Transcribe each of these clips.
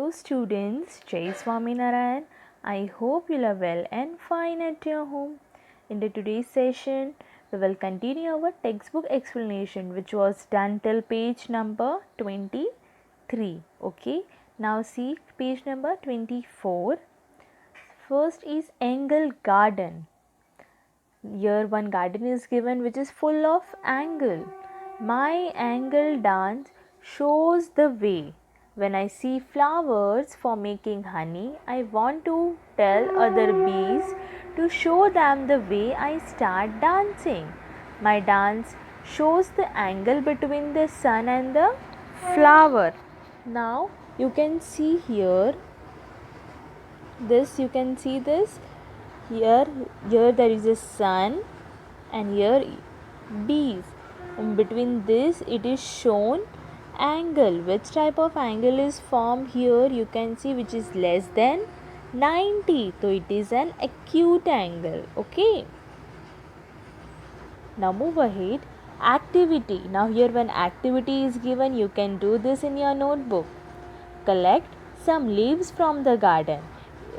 Hello students, Jai Swaminarayan. I hope you are well and fine at your home. In the today's session, we will continue our textbook explanation which was done till page number 23. Okay, now see page number 24. First is Angle Garden. Here one garden is given which is full of angle. My angle dance shows the way. When I see flowers for making honey, I want to tell other bees to show them the way I start dancing. My dance shows the angle between the sun and the flower. Now you can see here this, you can see this here there is a sun and here bees. In between this it is shown angle. Which type of angle is formed here? You can see which is less than 90, so it is an acute angle. Okay, now move ahead. Activity. Now here when activity is given, you can do this in your notebook. Collect some leaves from the garden.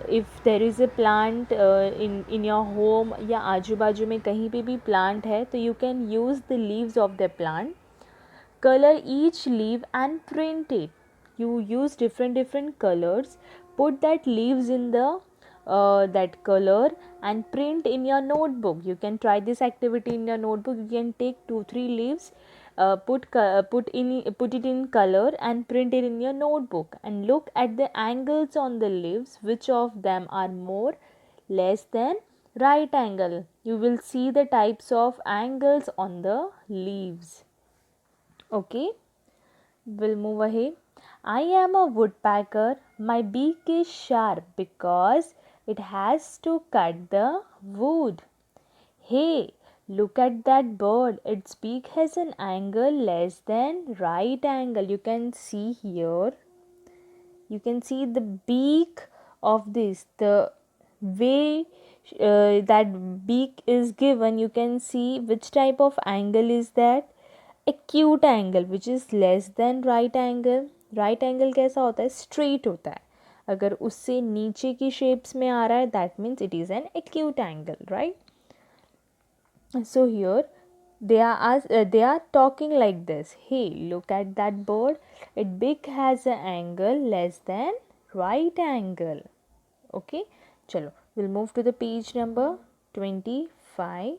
If there is a plant in your home या आजू बाजू में कहीं पे भी plant है तो you can use the leaves of the plant. Color each leaf and print it. You use different colors. Put that leaves in the that color and print in your notebook. You can try this activity in your notebook. You can take 2-3 leaves, put it in color and print it in your notebook and look at the angles on the leaves. Which of them are more, less than, right angle? You will see the types of angles on the leaves. Okay, we'll move ahead. I am a woodpecker. My beak is sharp because it has to cut the wood. Hey, look at that bird. Its beak has an angle less than right angle. You can see here. You can see the beak of this. The way that beak is given, you can see which type of angle is that. Acute angle which is less than right angle. Right angle कैसा होता है? Straight होता है. अगर उससे नीचे की shapes में आ रहा है that means it is an acute angle, right? So here they are talking like this. Hey, look at that bird. Its beak has an angle less than right angle. Okay, chalo, we'll move to the page number 25.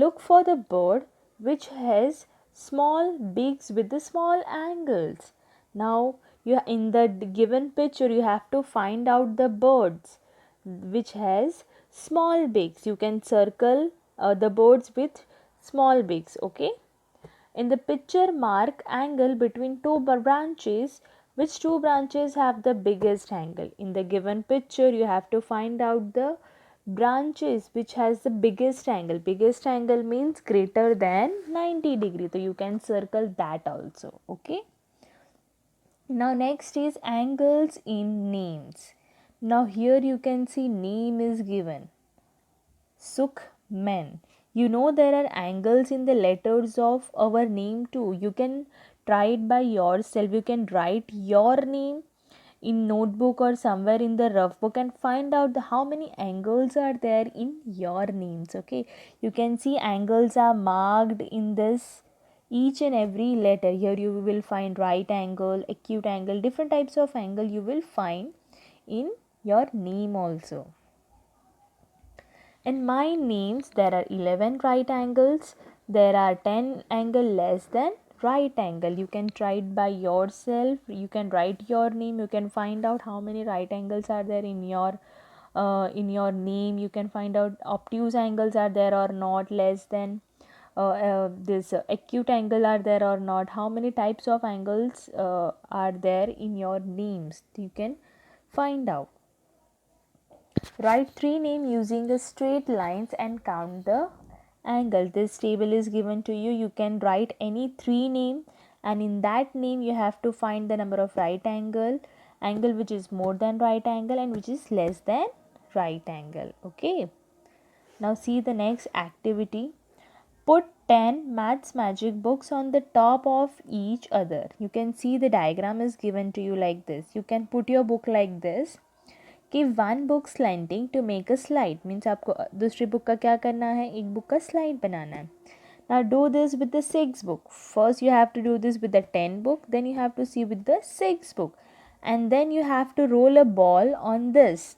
Look for the bird which has small beaks with the small angles. Now you in the given picture you have to find out the birds which has small beaks. You can circle the birds with small beaks. Okay, in the picture mark angle between two branches. Which two branches have the biggest angle? In the given picture you have to find out the branches which has the biggest angle. Biggest angle means greater than 90 degree, so you can circle that also. Okay, now next is angles in names. Now here you can see name is given Sukhman. You know there are angles in the letters of our name too. You can try it by yourself. You can write your name in notebook or somewhere in the rough book and find out how many angles are there in your names. Okay, you can see angles are marked in this each and every letter. Here you will find right angle, acute angle, different types of angle you will find in your name also. In my names there are 11 right angles. There are 10 angle less than right angle. You can try it by yourself. You can write your name. You can find out how many right angles are there in your name. You can find out obtuse angles are there or not, less than this acute angle are there or not. How many types of angles are there in your names? You can find out. Write 3 names using the straight lines and count the angle. This table is given to you. You can write any 3 name and in that name you have to find the number of right angle, angle which is more than right angle and which is less than right angle. Okay. Now see the next activity. Put 10 maths magic books on the top of each other. You can see the diagram is given to you like this. You can put your book like this. Give one book slanting to make a slide. Means आपको दूसरी book का क्या करना है, एक book का slide बनाना है. Now do this with the 6 book. First you have to do this with the 10 book, then you have to see with the 6 book, and then you have to roll a ball on this.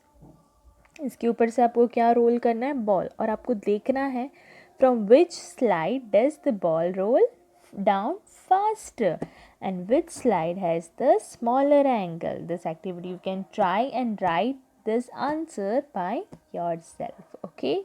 इसके ऊपर से आपको क्या role करना है, ball, और आपको देखना है from which slide does the ball roll down faster and which slide has the smaller angle. This activity you can try and write this answer by yourself. Okay.